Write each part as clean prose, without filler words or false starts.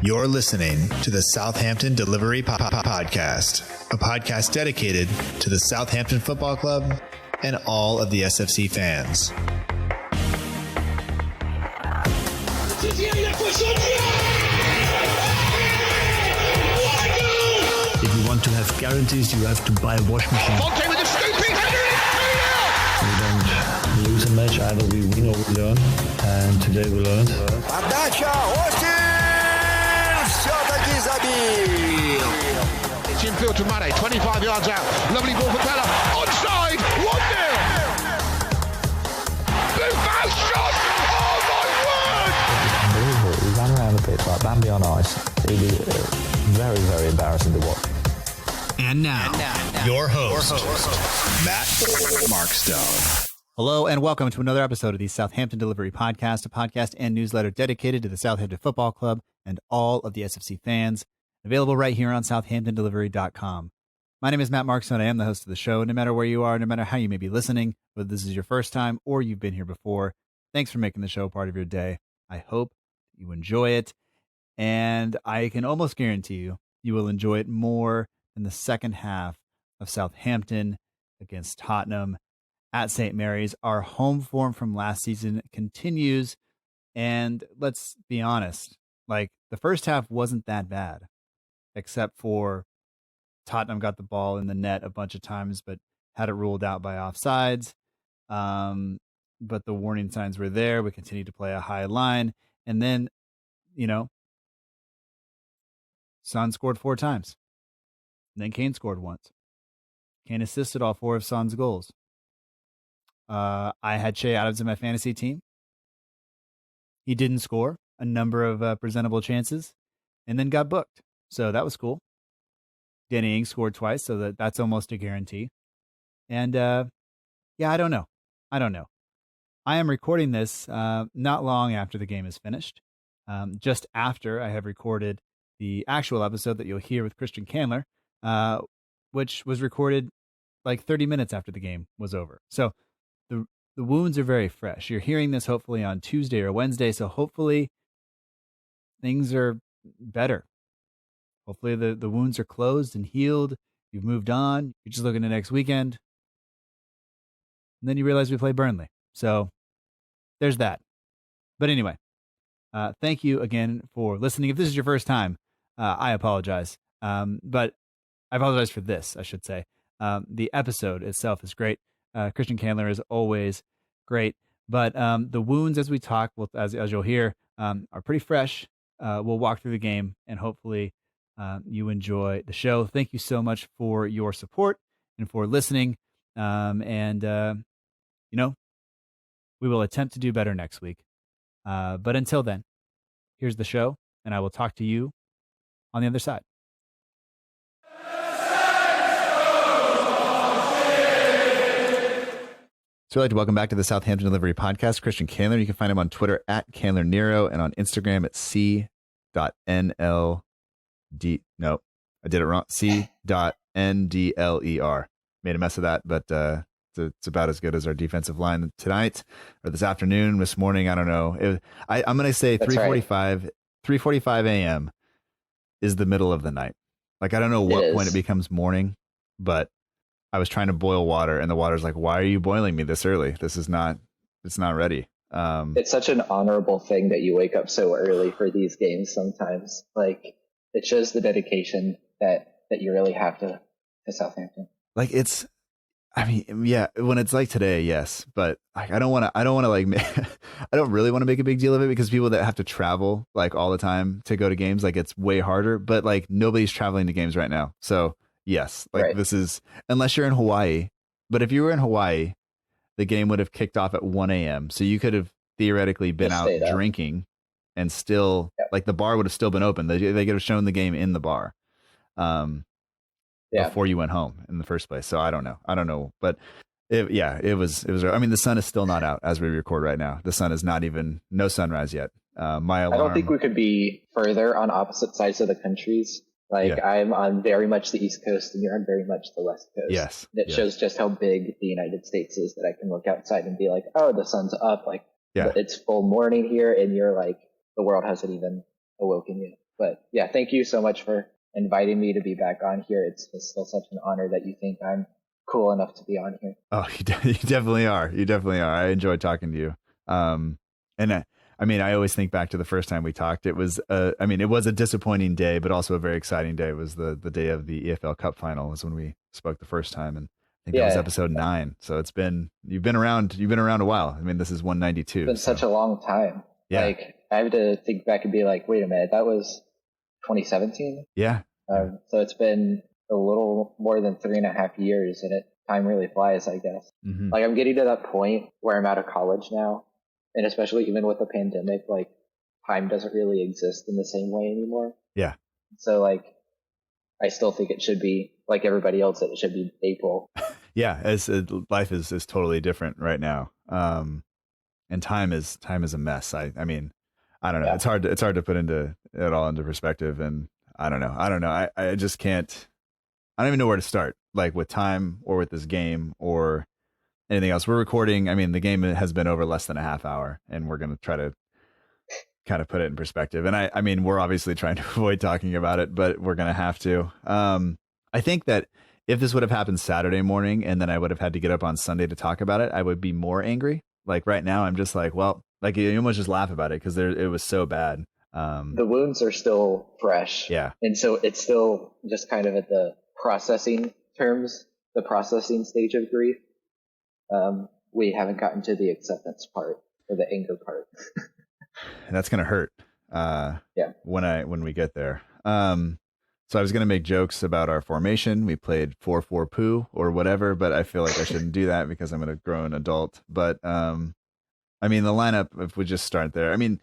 You're listening to the Southampton Dellivery Podcast, a podcast dedicated to the Southampton Football Club and all of the SFC fans. If you want to have guarantees, you have to buy a washing machine. Fonte with a scooping header, We don't lose a match, either we win or we learn. And today we learned. it's infield to Mane, 25 yards out. Lovely ball for Bella. Onside, 1-0. Boufal shot. Oh my word. Unbelievable. We ran around the pitch like Bambi on ice. It was very, very embarrassing to watch. And now, your host, Matt Markstone. Hello and welcome to another episode of the Southampton Dellivery Podcast, a podcast and newsletter dedicated to the Southampton Football Club and all of the SFC fans, available right here on SouthamptonDellivery.com. My name is Matt Markstone. I am the host of the show. No matter where you are, no matter how you may be listening, whether this is your first time or you've been here before, thanks for making the show part of your day. I hope you enjoy it, and I can almost guarantee you will enjoy it more in the second half of Southampton against Tottenham at St. Mary's. Our home form from last season continues, and let's be honest, like the first half wasn't that bad, except for Tottenham got the ball in the net a bunch of times, but had it ruled out by offsides. But the warning signs were there. We continued to play a high line, and then, Son scored 4 times. And then Kane scored once. Kane assisted all 4 of Son's goals. I had Shea Adams in my fantasy team. He didn't score a number of presentable chances and then got booked. So that was cool. Danny Ings scored twice, so that's almost a guarantee. And I don't know. I am recording this not long after the game is finished. Just after I have recorded the actual episode that you'll hear with Christian Candler, which was recorded like 30 minutes after the game was over. So the wounds are very fresh. You're hearing this hopefully on Tuesday or Wednesday, so hopefully things are better. Hopefully the wounds are closed and healed. You've moved on. You're just looking at next weekend. And then you realize we play Burnley. So there's that. But anyway, thank you again for listening. If this is your first time, I apologize. But I apologize for this, I should say. The episode itself is great. Christian Candler is always great. But the wounds, as we talk, as you'll hear, are pretty fresh. We'll walk through the game, and hopefully you enjoy the show. Thank you so much for your support and for listening. We will attempt to do better next week. But until then, here's the show, and I will talk to you on the other side. So I'd like to welcome back to the Southampton Dellivery Podcast, Christian Candler. You can find him on Twitter at CandlerNero and on Instagram at c.nld. No, I did it wrong. c.ndler. Made a mess of that, but it's about as good as our defensive line tonight or this afternoon, this morning. I don't know. I'm going to say 3:45 a.m. is the middle of the night. Like, I don't know what point it becomes morning, but I was trying to boil water, and the water's like, why are you boiling me this early? It's not ready. It's such an honorable thing that you wake up so early for these games sometimes. Like, it shows the dedication that you really have to Southampton. Like, when it's like today, yes, but like, I don't want to like, I don't really want to make a big deal of it, because people that have to travel like all the time to go to games, like, it's way harder, but like, nobody's traveling to games right now. So yes, like, right. This is, unless you're in Hawaii, but if you were in Hawaii, the game would have kicked off at 1 a.m. So you could have theoretically been out drinking and still, like, the bar would have still been open. They could have shown the game in the bar before you went home in the first place. So I don't know. But it was, I mean, the sun is still not out as we record right now. The sun is no sunrise yet. My alarm, I don't think we could be further on opposite sides of the countries. Like, I'm on very much the East Coast and you're on very much the West Coast. Yes. It shows just how big the United States is, that I can look outside and be like, oh, the sun's up. Like, it's full morning here, and you're like, the world hasn't even awoken yet. But yeah, thank you so much for inviting me to be back on here. It's still such an honor that you think I'm cool enough to be on here. Oh, you definitely are. You definitely are. I enjoyed talking to you. And I always think back to the first time we talked. It was, it was a disappointing day, but also a very exciting day. It was the day of the EFL Cup final was when we spoke the first time. And I think that was episode 9. So you've been around a while. I mean, this is 192. It's been such a long time. Yeah. Like I have to think back and be like, wait a minute, that was 2017. Yeah. So it's been a little more than 3.5 years, and time really flies, I guess. Mm-hmm. Like I'm getting to that point where I'm out of college now, and especially even with the pandemic, like time doesn't really exist in the same way anymore. Yeah. So like, I still think it should be like everybody else, that it should be April. Yeah, life is totally different right now. And time is a mess. I mean, I don't know. Yeah. It's hard to put it all into perspective, and I don't know. I just can't. I don't even know where to start, like with time or with this game or anything else. We're recording. I mean, the game has been over less than a half hour, and we're going to try to kind of put it in perspective. And I mean, we're obviously trying to avoid talking about it, but we're going to have to. I think that if this would have happened Saturday morning and then I would have had to get up on Sunday to talk about it, I would be more angry. Like right now, I'm just like, well, like you almost just laugh about it because it was so bad. The wounds are still fresh. Yeah. And so it's still just kind of at the processing stage of grief. We haven't gotten to the acceptance part or the anger part. And that's going to hurt. When we get there. So I was going to make jokes about our formation. We played 4-4-2 or whatever, but I feel like I shouldn't do that because I'm a grown adult. But I mean, the lineup, if we just start there, I mean,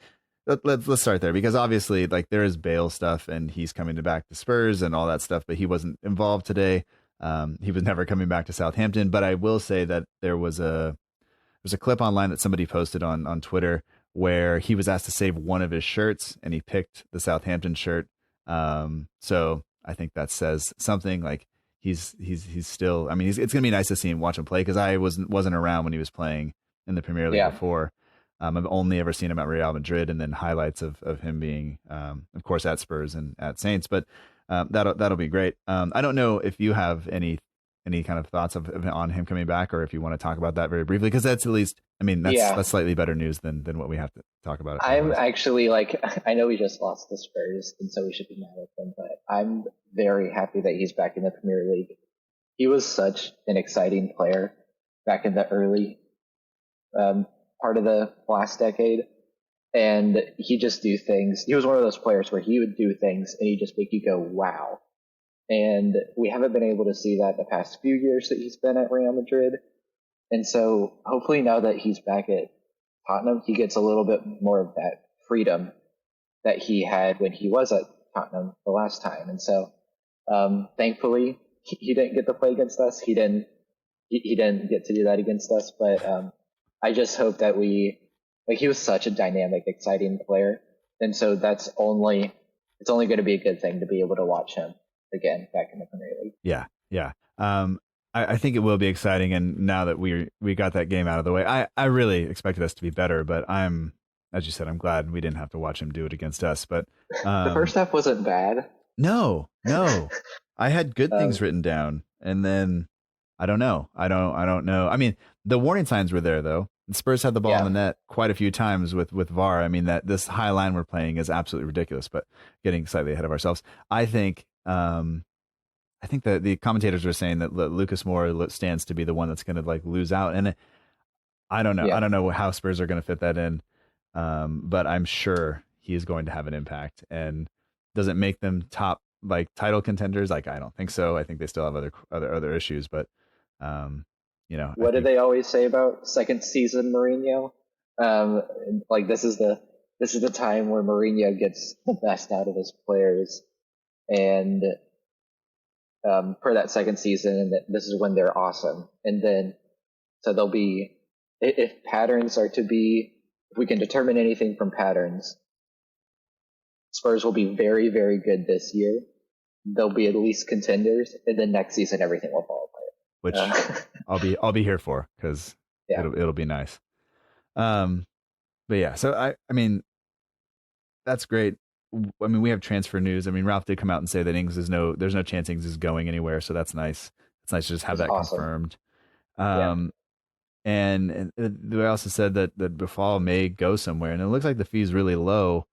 let's start there because obviously like there is Bale stuff and he's coming back to Spurs and all that stuff, but he wasn't involved today. He was never coming back to Southampton. But I will say that there was a clip online that somebody posted on Twitter where he was asked to save one of his shirts and he picked the Southampton shirt. So I think that says something. Like he's still, I mean, it's gonna be nice to see him watch him play because I wasn't around when he was playing in the Premier League before. I've only ever seen him at Real Madrid and then highlights of him being, of course, at Spurs and at Saints, but that'll be great. I don't know if you have any kind of thoughts on him coming back, or if you want to talk about that very briefly, because that's at least, I mean, that's slightly better news than what we have to talk about. I'm actually like, I know we just lost the Spurs, and so we should be mad at them, but I'm very happy that he's back in the Premier League. He was such an exciting player back in the early part of the last decade, and he just do things. He was one of those players where he would do things and he'd just make you go, wow. And we haven't been able to see that the past few years that he's been at Real Madrid. And so hopefully now that he's back at Tottenham, he gets a little bit more of that freedom that he had when he was at Tottenham the last time. And so thankfully he didn't get to play against us. He didn't get to do that against us. But I just hope that he was such a dynamic, exciting player. And so it's only going to be a good thing to be able to watch him again back in the Premier League. Yeah. I think it will be exciting, and now that we got that game out of the way, I really expected us to be better, but as you said, I'm glad we didn't have to watch him do it against us. But the first half wasn't bad. No, I had good things written down, and then I don't know. I don't know. I mean, the warning signs were there though. The Spurs had the ball in the net quite a few times with VAR. I mean, that this high line we're playing is absolutely ridiculous. But getting slightly ahead of ourselves, I think that the commentators were saying that Lucas Moura stands to be the one that's going to like lose out, and I don't know. Yeah. I don't know how Spurs are going to fit that in, but I'm sure he is going to have an impact. And does it make them top like title contenders? Like I don't think so. I think they still have other issues, but what do they always say about second season Mourinho? Like this is the time where Mourinho gets the best out of his players, and for that second season, and this is when they're awesome. And then so they'll be, if we can determine anything from patterns, Spurs will be very, very good this year. They'll be at least contenders, and then next season everything will fall apart. Which I'll be here for, because it'll be nice. But yeah, so I mean, that's great. I mean, we have transfer news. I mean, Ralph did come out and say that there's no chance Ings is going anywhere. So that's nice. It's nice to just have that awesome. confirmed. Yeah. And they also said that Boufal may go somewhere, and it looks like the fee's really low.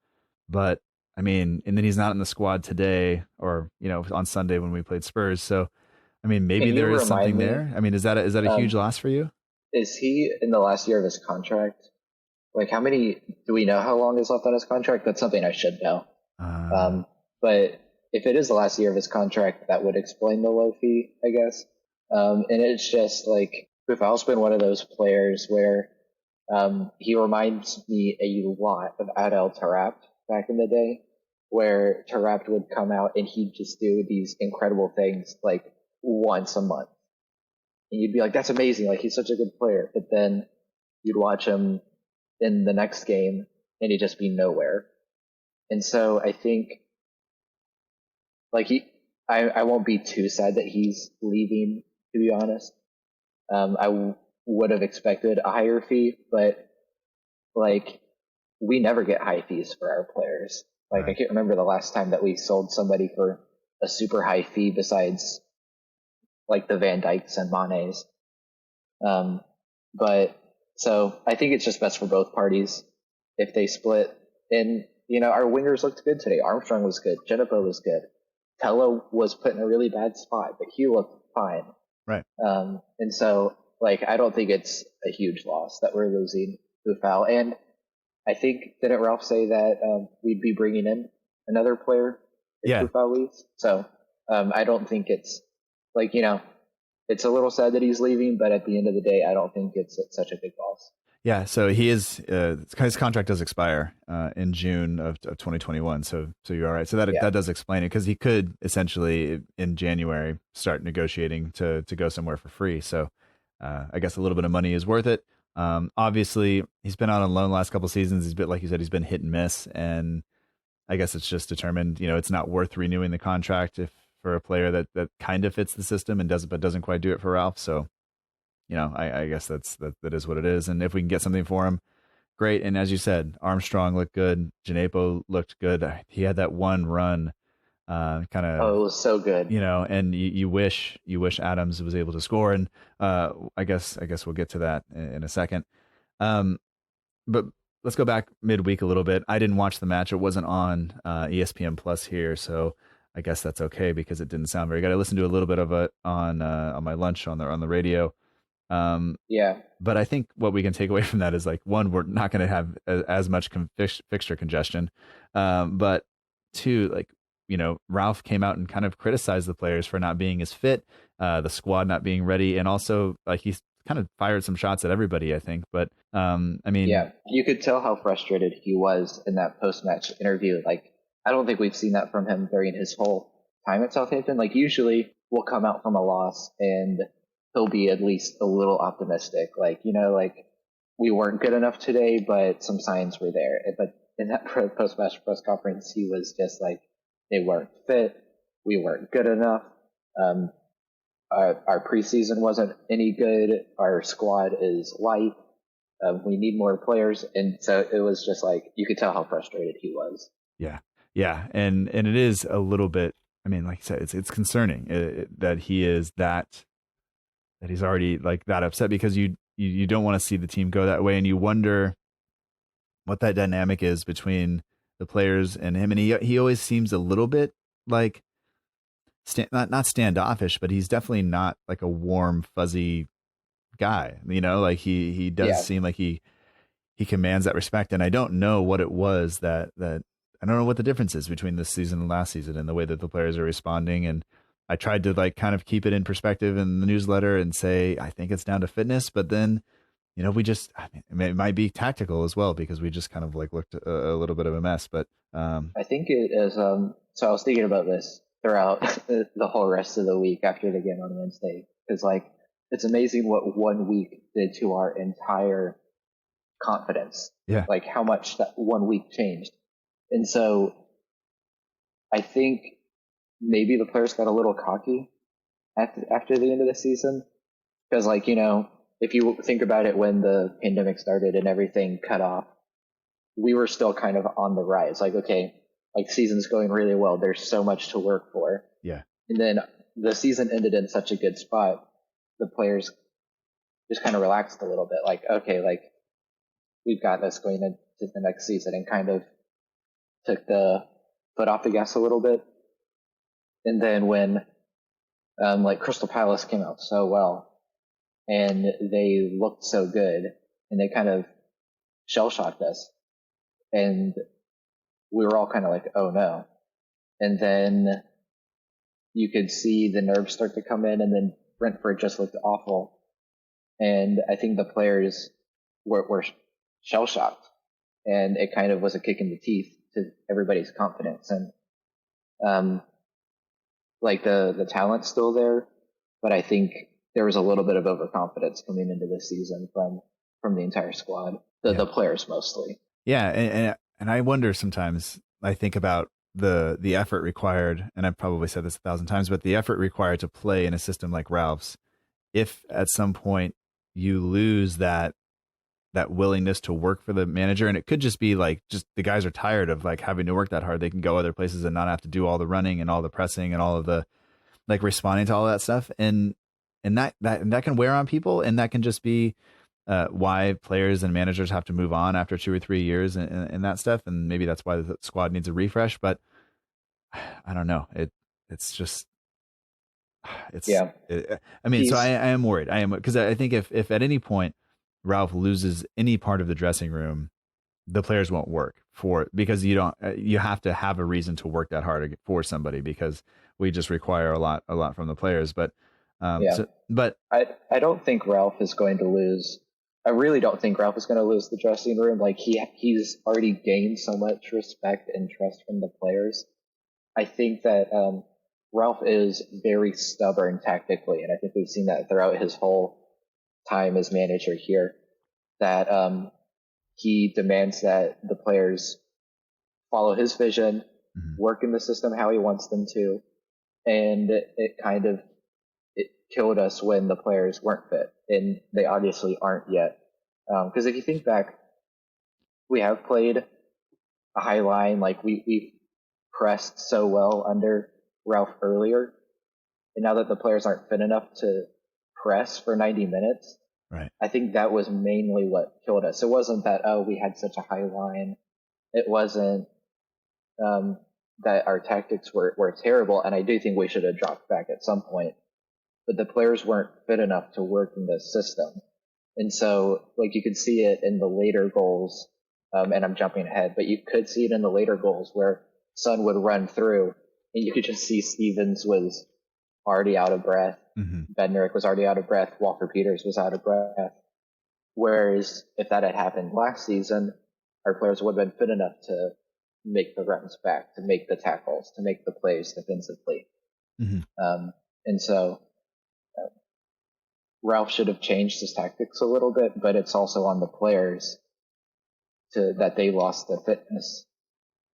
But I mean, and then he's not in the squad today, or on Sunday when we played Spurs. So I mean, maybe there is something there. I mean, is that a huge loss for you? Is he in the last year of his contract? Like, do we know how long is left on his contract? That's something I should know. But if it is the last year of his contract, that would explain the low fee, I guess. And it's just like, Boufal's been one of those players where he reminds me a lot of Adel Taarabt back in the day, where Taarabt would come out and he'd just do these incredible things like once a month. And you'd be like, that's amazing. Like, he's such a good player. But then you'd watch him in the next game and he'd just be nowhere. And so I think, like, I won't be too sad that he's leaving, to be honest. I would have expected a higher fee, but like, we never get high fees for our players. Like, right. I can't remember the last time that we sold somebody for a super high fee besides like the Van Dijks and Manes. But so I think it's just best for both parties if they split. And, our wingers looked good today. Armstrong was good. Genipo was good. Tello was put in a really bad spot, but he looked fine. Right. And so, like, I don't think it's a huge loss that we're losing Boufal. And I think, didn't Ralph say that we'd be bringing in another player if Boufal leaves? So I don't think it's, like, it's a little sad that he's leaving, but at the end of the day, I don't think it's such a big loss. Yeah, so he is. His contract does expire in June of 2021. So you're all right. So that does explain it, because he could essentially in January start negotiating to go somewhere for free. So I guess a little bit of money is worth it. Obviously, he's been out on loan the last couple of seasons. He's been, like you said, he's been hit and miss, and I guess it's just determined. It's not worth renewing the contract for a player that kind of fits the system and doesn't quite do it for Ralph. So. I guess that is what it is. And if we can get something for him, great. And as you said, Armstrong looked good. Genipo looked good. He had that one run, kind of. Oh, it was so good. And you wish Adams was able to score. And I guess we'll get to that in a second. But let's go back midweek a little bit. I didn't watch the match. It wasn't on ESPN Plus here, so I guess that's okay because it didn't sound very good. I listened to a little bit of it on my lunch on the radio. But I think what we can take away from that is, like, one, we're not going to have as much fixture congestion. But two, like, Ralph came out and kind of criticized the players for not being as fit, the squad not being ready. And also, like, he's kind of fired some shots at everybody, I think. But, I mean, you could tell how frustrated he was in that post-match interview. Like, I don't think we've seen that from him during his whole time at Southampton. Like, usually we'll come out from a loss and he'll be at least a little optimistic. Like, like, we weren't good enough today, but some signs were there. But in that post-match press conference, he was just like, they weren't fit. We weren't good enough. Our preseason wasn't any good. Our squad is light. We need more players. And so it was just like, you could tell how frustrated he was. Yeah. Yeah. And it is a little bit, I mean, like I said, it's concerning that he is that he's already like that upset, because you don't want to see the team go that way. And you wonder what that dynamic is between the players and him. And he always seems a little bit like not standoffish, but he's definitely not like a warm, fuzzy guy, like he does seem like he commands that respect. And I don't know what it was that I don't know what the difference is between this season and last season and the way that the players are responding. And I tried to, like, kind of keep it in perspective in the newsletter and say, I think it's down to fitness, but then, it might be tactical as well, because we just kind of like looked a little bit of a mess, but I think it is. So I was thinking about this throughout the whole rest of the week after the game on Wednesday, because, like, it's amazing what 1 week did to our entire confidence. Yeah. Like, how much that 1 week changed. And so I think maybe the players got a little cocky after the end of the season, because, like, if you think about it, when the pandemic started and everything cut off, we were still kind of on the rise. Like, okay, like season's going really well. There's so much to work for. Yeah. And then the season ended in such a good spot. The players just kind of relaxed a little bit. Like, okay, like we've got this going into the next season, and kind of took the foot off the gas a little bit. And then when like Crystal Palace came out so well and they looked so good, and they kind of shell shocked us, and we were all kind of like, oh no. And then you could see the nerves start to come in, and then Brentford just looked awful. And I think the players were shell shocked, and it kind of was a kick in the teeth to everybody's confidence. And like the talent's still there, but I think there was a little bit of overconfidence coming into this season from the entire squad, the players mostly. Yeah, and I wonder sometimes. I think about the effort required, and I've probably said this 1,000 times, but the effort required to play in a system like Ralph's. If at some point you lose that willingness to work for the manager, and it could just be like just the guys are tired of like having to work that hard. They can go other places and not have to do all the running and all the pressing and all of the like responding to all that stuff, and that can wear on people, and that can just be why players and managers have to move on after 2 or 3 years and that stuff. And maybe that's why the squad needs a refresh, but I don't know. It's just, I mean, so I am worried. I am, because I think if at any point Ralph loses any part of the dressing room, the players won't work because you have to have a reason to work that hard for somebody, because we just require a lot from the players. But I don't think Ralph is going to lose. I really don't think Ralph is going to lose the dressing room. Like he's already gained so much respect and trust from the players. I think that Ralph is very stubborn tactically, and I think we've seen that throughout his whole time as manager here. That he demands that the players follow his vision, work in the system how he wants them to, and it killed us when the players weren't fit, and they obviously aren't yet. Because if you think back, we have played a high line, like we pressed so well under Ralph earlier, and now that the players aren't fit enough to press for 90 minutes, right? I think that was mainly what killed us. It wasn't that we had such a high line. It wasn't that our tactics were terrible, and I do think we should have dropped back at some point. But the players weren't fit enough to work in the system. And so, like, you could see it in the later goals, and I'm jumping ahead, but you could see it in the later goals where Son would run through, and you could just see Stevens was already out of breath. Bednarik was already out of breath. Walker Peters was out of breath. Whereas if that had happened last season, our players would have been fit enough to make the runs back, to make the tackles, to make the plays defensively. And so Ralph should have changed his tactics a little bit, but it's also on the players that they lost the fitness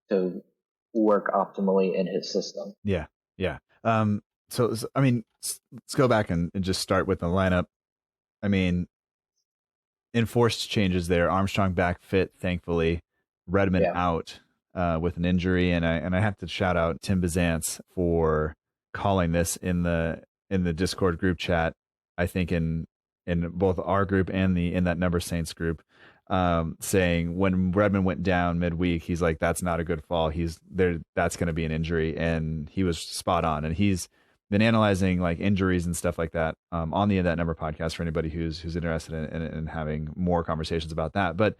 to work optimally in his system. Yeah. So I mean, let's go back and just start with the lineup. I mean, enforced changes there. Armstrong back fit, thankfully. Redmond out with an injury, and I have to shout out Tim Bizantz for calling this in the Discord group chat. I think in both our group and in that Number Saints group, saying when Redmond went down midweek, he's like, that's not a good fall. He's there. That's going to be an injury. And he was spot on. And he's been analyzing like injuries and stuff like that on the That Number podcast for anybody who's interested in having more conversations about that. But,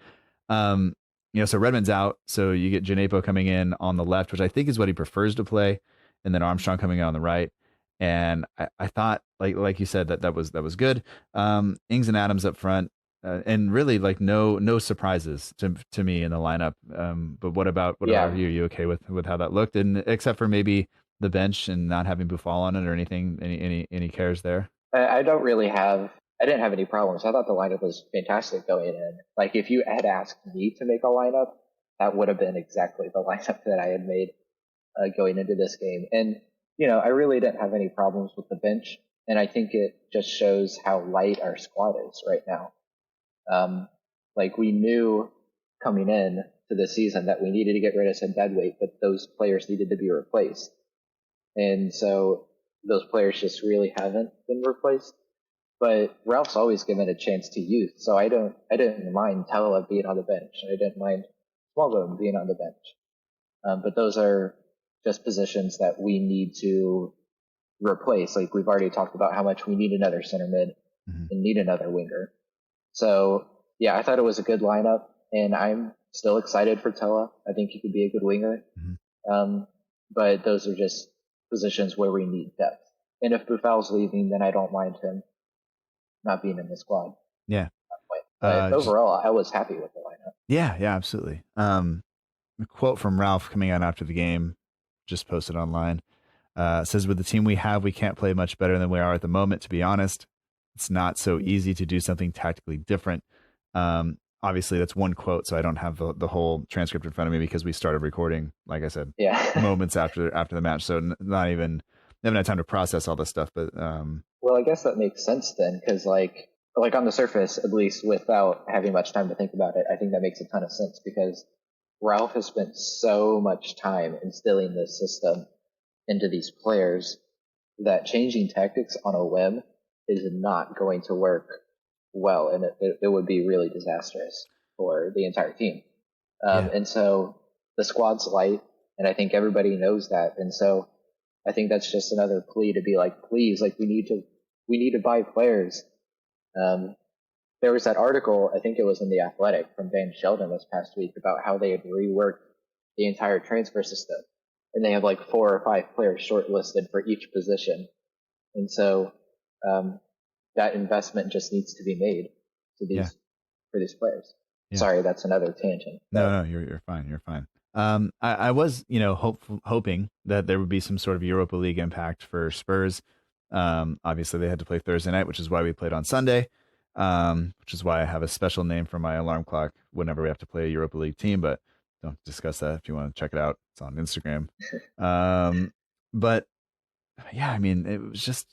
so Redmond's out. So you get Janepo coming in on the left, which I think is what he prefers to play. And then Armstrong coming in on the right. And I thought, like you said, that was good. Ings and Adams up front, and really like no surprises to me in the lineup. But what about you? Are you okay with how that looked? And except for maybe the bench and not having Boufal on it or anything, any cares there? I didn't have any problems. I thought the lineup was fantastic going in. Like if you had asked me to make a lineup, that would have been exactly the lineup that I had made going into this game. And I really didn't have any problems with the bench, and I think it just shows how light our squad is right now. Like we knew coming in to the season that we needed to get rid of some dead weight, but those players needed to be replaced. And so those players just really haven't been replaced. But Ralph's always given a chance to youth, so I didn't mind Tella being on the bench. I didn't mind Smallbone being on the bench. But those are just positions that we need to replace. Like we've already talked about how much we need another center mid and need another winger. So yeah, I thought it was a good lineup, and I'm still excited for Tella. I think he could be a good winger. But those are just positions where we need depth. And if Boufal's leaving, then I don't mind him not being in the squad. Yeah. But overall, I was happy with the lineup. Yeah, absolutely. A quote from Ralph coming out after the game, just posted online, says, with the team we have, we can't play much better than we are at the moment, to be honest. It's not so easy to do something tactically different. Obviously, that's one quote, so I don't have the whole transcript in front of me because we started recording, like I said, moments after the match. So not even haven't had time to process all this stuff. But well, I guess that makes sense then, because like on the surface, at least, without having much time to think about it, I think that makes a ton of sense because Ralph has spent so much time instilling this system into these players that changing tactics on a whim is not going to work well, and it would be really disastrous for the entire team. And so the squad's light, and I think everybody knows that. And so I think that's just another plea to be like, please, like we need to buy players. There was that article, I think it was in The Athletic, from Van Sheldon this past week about how they had reworked the entire transfer system, and they have like 4 or 5 players shortlisted for each position. And so that investment just needs to be made to for these players. Yeah. Sorry, that's another tangent. No, you're fine. You're fine. I was, hoping that there would be some sort of Europa League impact for Spurs. Obviously they had to play Thursday night, which is why we played on Sunday. Which is why I have a special name for my alarm clock whenever we have to play a Europa League team, but don't discuss that. If you want to check it out, it's on Instagram. But yeah, I mean, it was just,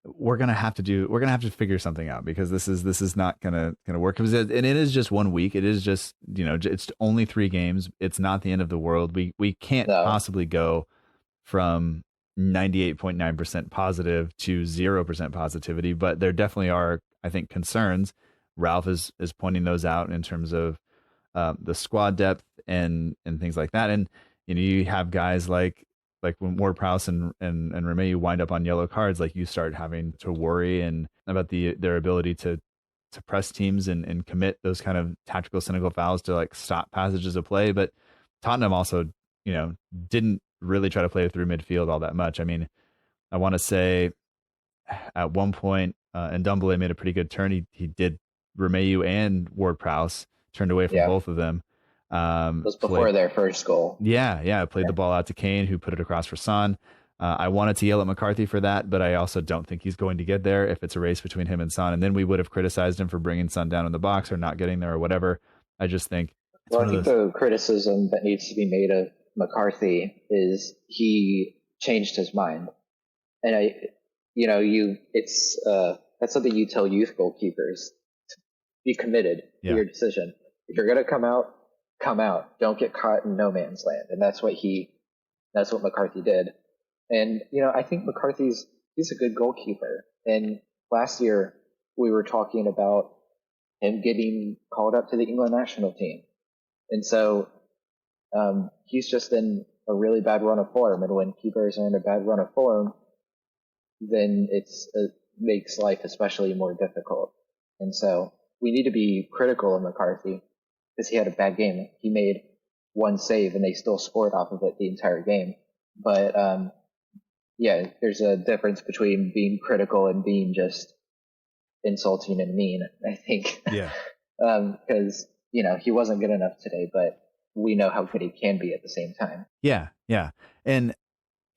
we're going to have to figure something out because this is not going to work. And it is just 1 week. It is just, it's only 3 games. It's not the end of the world. We can't possibly go from 98.9% positive to 0% positivity, but there definitely are, I think, concerns. Ralph is pointing those out in terms of the squad depth and things like that. And you have guys like when Ward-Prowse and Romeu wind up on yellow cards, like you start having to worry and about their ability to press teams and commit those kind of tactical cynical fouls to like stop passages of play. But Tottenham also didn't really try to play through midfield all that much. I mean, I want to say at one point, and Ndombele made a pretty good turn. He did Romeu and Ward-Prowse turned away from both of them. It was before their first goal. Played the ball out to Kane, who put it across for Son. I wanted to yell at McCarthy for that, but I also don't think he's going to get there if it's a race between him and Son. And then we would have criticized him for bringing Son down in the box or not getting there or whatever. I just think. I think the criticism that needs to be made of McCarthy is he changed his mind, and that's something you tell youth goalkeepers: to be committed to your decision. If you're going to come out. Don't get caught in no man's land, and that's what McCarthy did. And I think he's a good goalkeeper. And last year we were talking about him getting called up to the England national team, and so he's just in a really bad run of form. And when keepers are in a bad run of form, then it makes life especially more difficult. And so we need to be critical of McCarthy because he had a bad game. He made 1 save and they still scored off of it the entire game. But there's a difference between being critical and being just insulting and mean, I think. Yeah. Because he wasn't good enough today, but we know how good he can be at the same time. Yeah. And,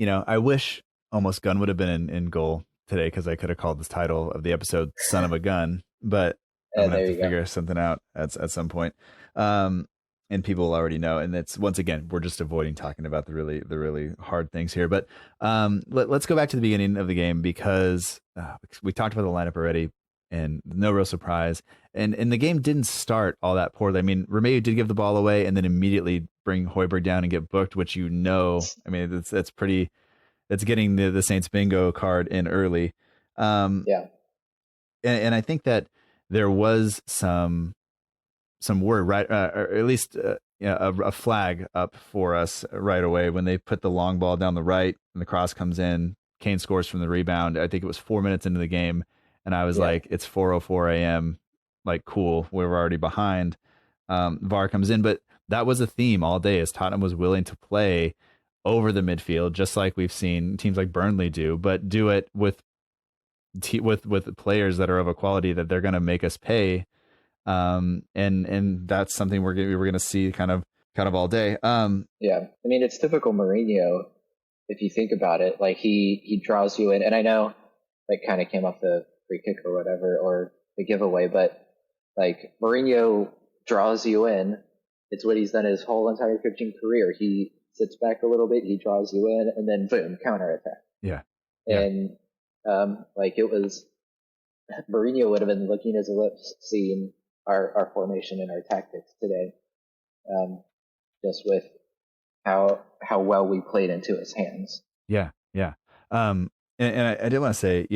I wish almost Gunn would have been in goal today because I could have called this title of the episode Son of a Gun, but I'm going to have to figure something out at some point. And people will already know. And it's, once again, we're just avoiding talking about the really hard things here. But let's go back to the beginning of the game because we talked about the lineup already. and no real surprise. And the game didn't start all that poorly. I mean, Romeo did give the ball away and then immediately bring Hojberg down and get booked, which I mean, that's getting the Saints bingo card in early. Yeah. And I think that there was some word, right, or at least a flag up for us right away when they put the long ball down the right and the cross comes in. Kane scores from the rebound. I think it was 4 minutes into the game, and I was like, it's 4:04 a.m. Like, cool, we were already behind. VAR comes in, but that was a theme all day, as Tottenham was willing to play over the midfield, just like we've seen teams like Burnley do, but do it with players that are of a quality that they're going to make us pay. And that's something we're going to see kind of all day. Yeah. I mean, it's typical Mourinho. If you think about it, like he draws you in, and I know that kind of came off the free kick or whatever, or the giveaway, but like Mourinho draws you in. It's what he's done his whole entire coaching career. He sits back a little bit, he draws you in, and then boom, counterattack. Yeah. And like it was, Mourinho would have been licking his lips seeing our formation and our tactics today, just with how well we played into his hands. Yeah. And I did want to say,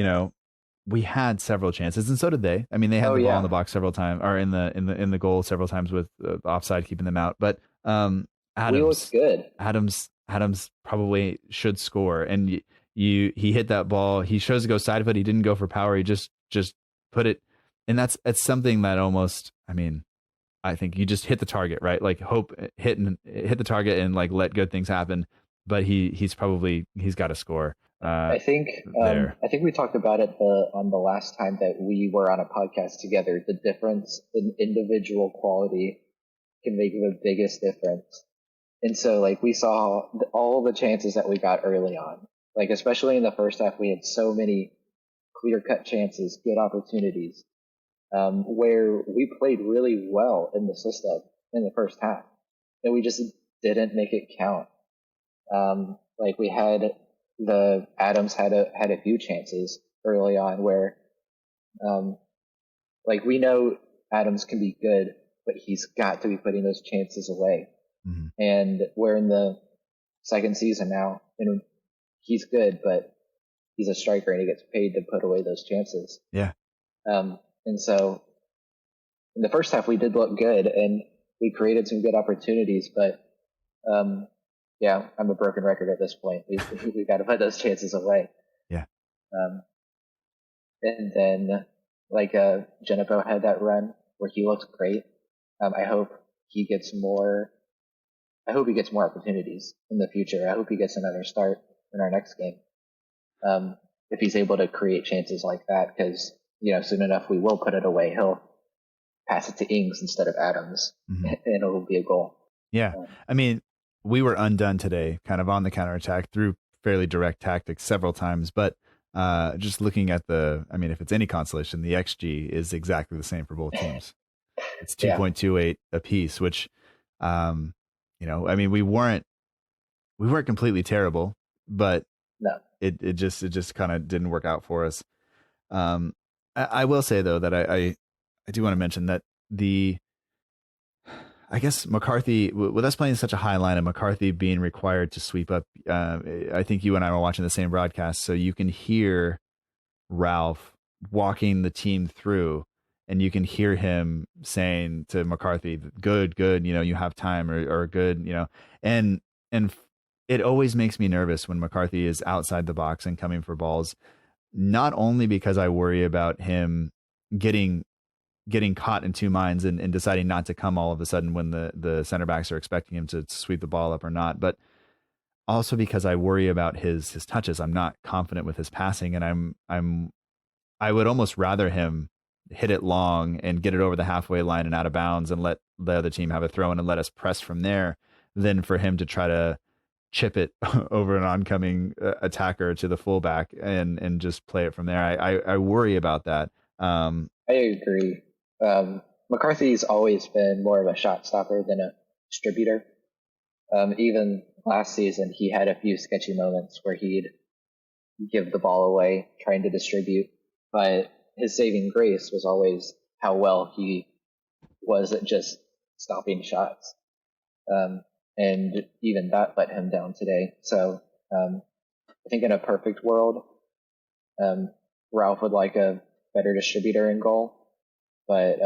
we had several chances, and so did they. I mean, they had the ball in the box several times, or in the goal several times with offside keeping them out. But Adams good. Adams probably should score, and he hit that ball. He chose to go side foot. He didn't go for power. He just put it, and that's something that almost. I mean, I think you just hit the target, right? Like hit the target and like let good things happen. But he's got to score. I think we talked about it on the last time that we were on a podcast together. The difference in individual quality can make the biggest difference. And so like we saw all the chances that we got early on, like especially in the first half, we had so many clear-cut chances, good opportunities, where we played really well in the system in the first half, and we just didn't make it count. Like we had Adams had a few chances early on where, like we know Adams can be good, but he's got to be putting those chances away. Mm-hmm. And we're in the second season now, and he's good, but he's a striker and he gets paid to put away those chances. Yeah. And so in the first half we did look good and we created some good opportunities, but yeah, I'm a broken record at this point. We got to put those chances away. Yeah. And then like Gennaro had that run where he looked great. I hope he gets more opportunities in the future. I hope he gets another start in our next game. If he's able to create chances like that, because soon enough we will put it away. He'll pass it to Ings instead of Adams, mm-hmm. and it'll be a goal. Yeah, I mean, we were undone today, kind of on the counterattack through fairly direct tactics several times. But just looking at if it's any consolation, the XG is exactly the same for both teams. It's 2.28 apiece, which, we weren't completely terrible, but no, it just kind of didn't work out for us. I will say though that I do want to mention that I guess McCarthy, with us playing such a high line and McCarthy being required to sweep up, I think you and I were watching the same broadcast, so you can hear Ralph walking the team through, and you can hear him saying to McCarthy, good, you have time, or good, and it always makes me nervous when McCarthy is outside the box and coming for balls, not only because I worry about him getting caught in two minds and deciding not to come all of a sudden when the center backs are expecting him to sweep the ball up or not, but also because I worry about his touches. I'm not confident with his passing, and I would almost rather him hit it long and get it over the halfway line and out of bounds and let the other team have a throw in and let us press from there than for him to try to chip it over an oncoming attacker to the fullback and just play it from there. I worry about that. I agree. McCarthy's always been more of a shot stopper than a distributor. Even last season, he had a few sketchy moments where he'd give the ball away trying to distribute. But his saving grace was always how well he was at just stopping shots. And even that let him down today. So I think in a perfect world, Ralph would like a better distributor in goal. But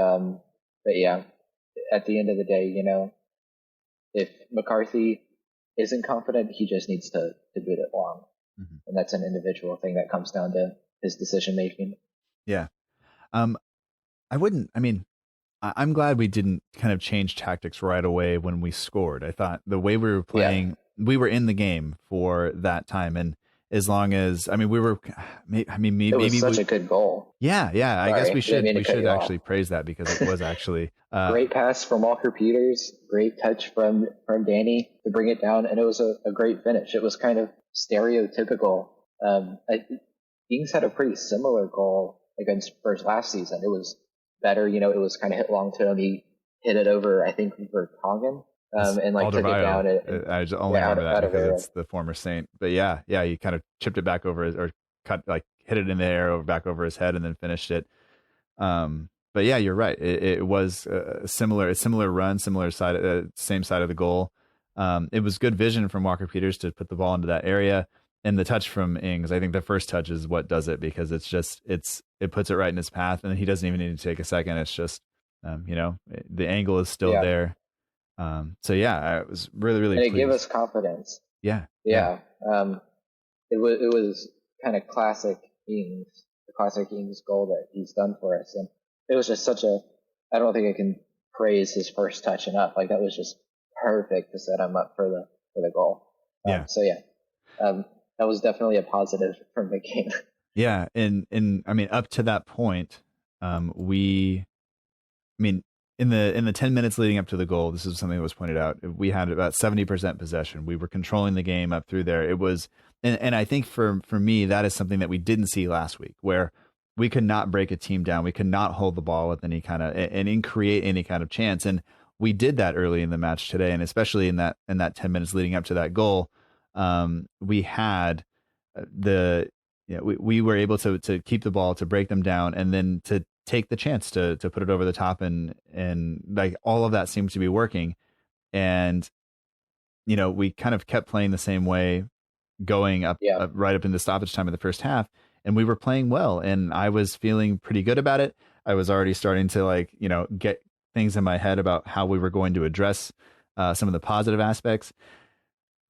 yeah, at the end of the day, if McCarthy isn't confident, he just needs to do it long. Mm-hmm. And that's an individual thing that comes down to his decision making. Yeah. I'm glad we didn't kind of change tactics right away when we scored. I thought the way we were playing, we were in the game for that time. And as long as, maybe it was such a good goal. Yeah. I guess we should actually praise that, because it was actually great pass from Walker Peters, great touch from Danny to bring it down. And it was a great finish. It was kind of stereotypical. Ings had a pretty similar goal against Spurs last season. It was better, it was kind of hit long to him. He hit it over, I think, Vertonghen, and like took it down. I just only remember that because it's the former Saint. But yeah, he kind of chipped it back over or hit it in the air back over his head and then finished it. But yeah, you're right. It was a similar run, similar side, same side of the goal. It was good vision from Walker Peters to put the ball into that area. And the touch from Ings, I think the first touch is what does it, because it puts it right in his path, and he doesn't even need to take a second. It's just, the angle is still there. So yeah, it was really, really pleased. It gave us confidence. Yeah. It was kind of classic Ings, the classic Ings goal that he's done for us. And it was just I don't think I can praise his first touch enough. Like, that was just perfect to set him up for the goal. So yeah. That was definitely a positive from the game. Yeah, and up to that point, in the 10 minutes leading up to the goal, this is something that was pointed out. We had about 70% possession. We were controlling the game up through there. It was, and I think for me, that is something that we didn't see last week, where we could not break a team down. We could not hold the ball with any kind of and create any kind of chance. And we did that early in the match today, and especially in that 10 minutes leading up to that goal. We had we were able to keep the ball, to break them down, and then to take the chance to put it over the top, and like all of that seemed to be working. And we kind of kept playing the same way, going up right up into stoppage time in the first half, and we were playing well, and I was feeling pretty good about it. I was already starting to get things in my head about how we were going to address some of the positive aspects.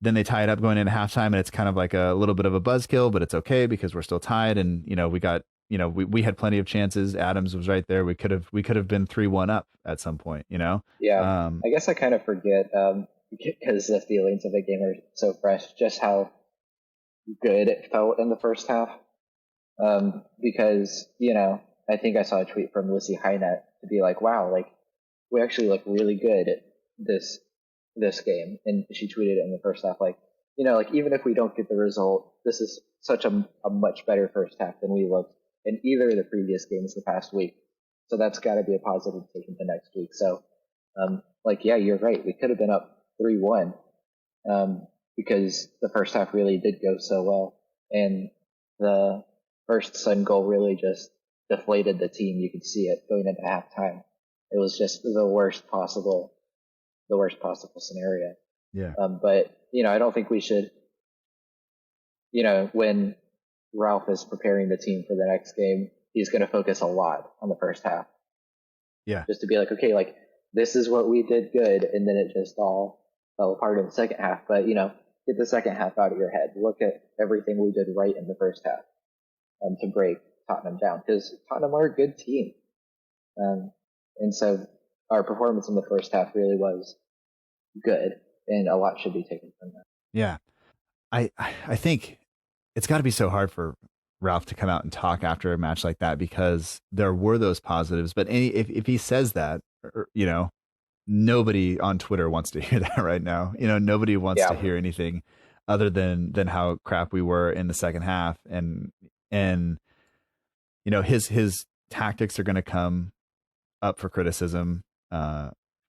Then they tie it up going into halftime, and it's kind of like a little bit of a buzzkill, but it's okay because we're still tied. And, we got, we had plenty of chances. Adams was right there. We could have been 3-1 up at some point, Yeah. I guess I kind of forget, because the feelings of the game are so fresh, just how good it felt in the first half. Because, I think I saw a tweet from Lucy Hynett to be like, wow, like, we actually look really good at this game. And she tweeted it in the first half, like, even if we don't get the result, this is such a much better first half than we looked in either of the previous games the past week. So that's got to be a positive take into next week. So, you're right. We could have been up 3-1, because the first half really did go so well. And the first Sun goal really just deflated the team. You could see it going into halftime. It was just the worst possible scenario. Yeah. But, I don't think we should, when Ralph is preparing the team for the next game, he's going to focus a lot on the first half. Yeah. Just to be like, okay, like, this is what we did good. And then it just all fell apart in the second half. But, get the second half out of your head. Look at everything we did right in the first half, to break Tottenham down, because Tottenham are a good team. And so our performance in the first half really was good, and a lot should be taken from that. Yeah. I think it's got to be so hard for Ralph to come out and talk after a match like that, because there were those positives. But if he says that, nobody on Twitter wants to hear that right now. Nobody wants to hear anything other than how crap we were in the second half. And his tactics are going to come up for criticism,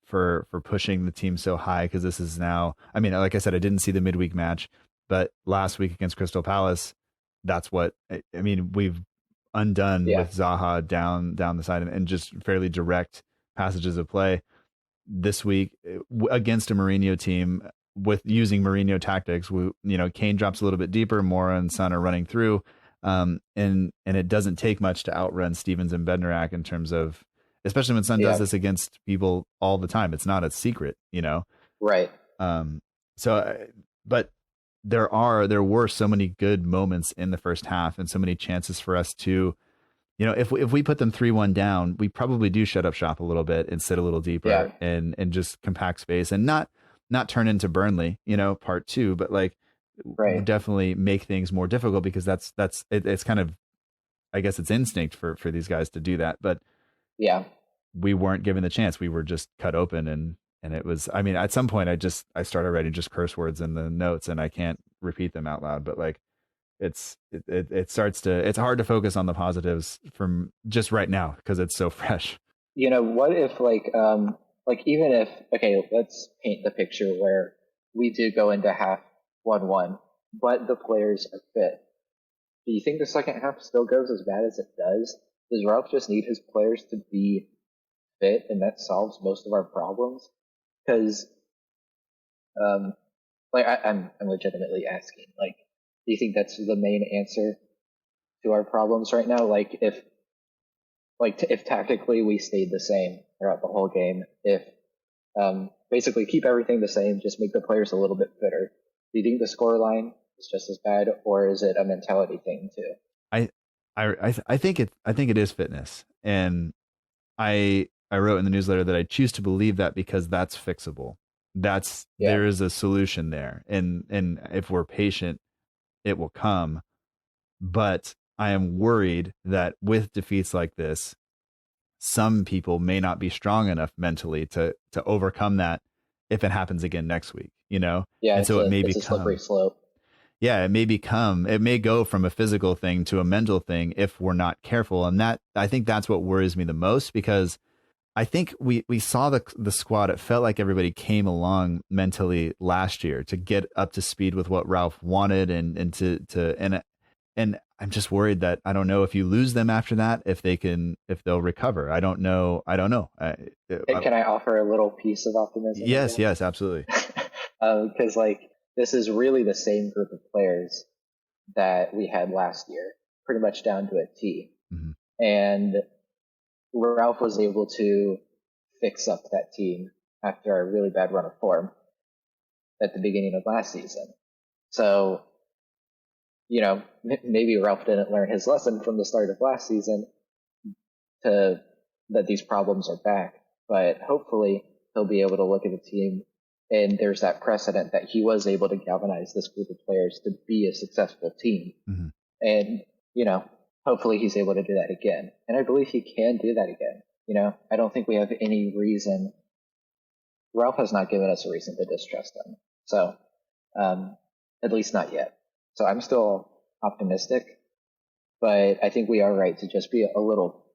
for pushing the team so high, because this is now, like I said, I didn't see the midweek match, but last week against Crystal Palace, that's what we've undone with Zaha down the side and just fairly direct passages of play. This week against a Mourinho team with using Mourinho tactics, Kane drops a little bit deeper, Moura and Son are running through, and it doesn't take much to outrun Stevens and Bednarak in terms of, especially when Son does this against people all the time. It's not a secret, Right. But there were so many good moments in the first half and so many chances for us to, if we put them 3-1 down, we probably do shut up shop a little bit and sit a little deeper and just compact space and not turn into Burnley, part 2, but definitely make things more difficult, because it's kind of, I guess it's instinct for these guys to do that. But we weren't given the chance. We were just cut open, and it was, I mean, at some point I started writing just curse words in the notes, and I can't repeat them out loud, but it's hard to focus on the positives from just right now because it's so fresh. What if even if, okay, let's paint the picture where we do go into half 1-1, but the players are fit. Do you think the second half still goes as bad as it does? Does Ralph just need his players to be fit, and that solves most of our problems? Because, I'm legitimately asking, do you think that's the main answer to our problems right now? If tactically we stayed the same throughout the whole game, if basically keep everything the same, just make the players a little bit fitter, do you think the scoreline is just as bad, or is it a mentality thing too? I think it is fitness, and I wrote in the newsletter that I choose to believe that because that's fixable. There is a solution there, and if we're patient, it will come. But I am worried that with defeats like this, some people may not be strong enough mentally to overcome that if it happens again next week, Yeah. And so it may become a slippery slope. Yeah, it may go from a physical thing to a mental thing if we're not careful. And I think that's what worries me the most, because I think we saw the squad. It felt like everybody came along mentally last year to get up to speed with what Ralph wanted, and I'm just worried that I don't know if you lose them after that, if they'll recover. I don't know. Can I offer a little piece of optimism? Yes, absolutely. Because this is really the same group of players that we had last year, pretty much down to a T. Mm-hmm. And Ralph was able to fix up that team after a really bad run of form at the beginning of last season. So, maybe Ralph didn't learn his lesson from the start of last season that these problems are back, but hopefully he'll be able to look at the team, and there's that precedent that he was able to galvanize this group of players to be a successful team. Mm-hmm. And, hopefully he's able to do that again. And I believe he can do that again. I don't think we have any reason. Ralph has not given us a reason to distrust him. So, at least not yet. So I'm still optimistic, but I think we are right to just be a little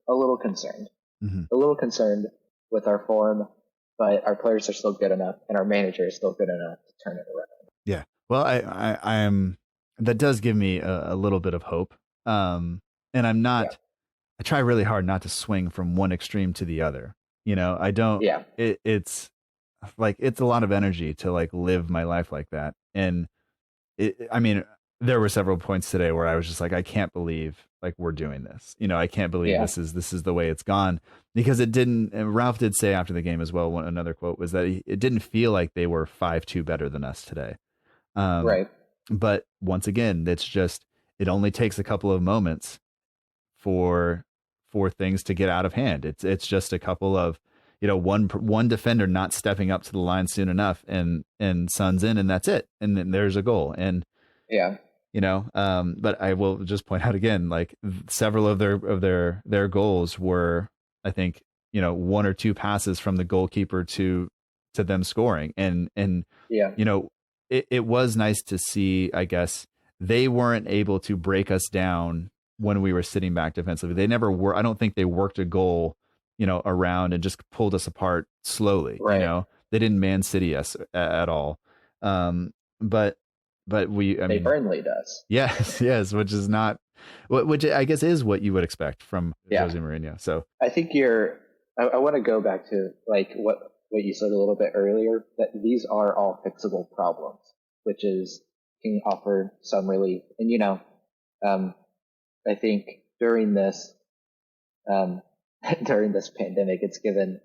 concerned. Mm-hmm. A little concerned with our form, but our players are still good enough, and our manager is still good enough to turn it around. Yeah. Well, I am. That does give me a little bit of hope. And I'm not. Yeah. I try really hard not to swing from one extreme to the other. I don't. Yeah. It's a lot of energy to live my life like that. And there were several points today where I was just I can't believe we're doing this. I can't believe this is the way it's gone, because it didn't. And Ralph did say after the game as well. Another quote was that it didn't feel like they were 5-2 better than us today. Right. But once again, it only takes a couple of moments for things to get out of hand. It's just a couple of, one defender not stepping up to the line soon enough, and Son's in, and that's it. And then there's a goal. And but I will just point out again, several of their goals were, I think, 1 or 2 passes from the goalkeeper to them scoring. And it was nice to see, I guess. They weren't able to break us down when we were sitting back defensively. They never were. I don't think they worked a goal, around and just pulled us apart slowly. Right. They didn't Man City us at all. But Burnley does. Yes, which is not which I guess is what you would expect from Yeah. José Mourinho. So I think I want to go back to like what you said a little bit earlier, that these are all fixable problems, which is can offer some relief. And I think during this pandemic, it's given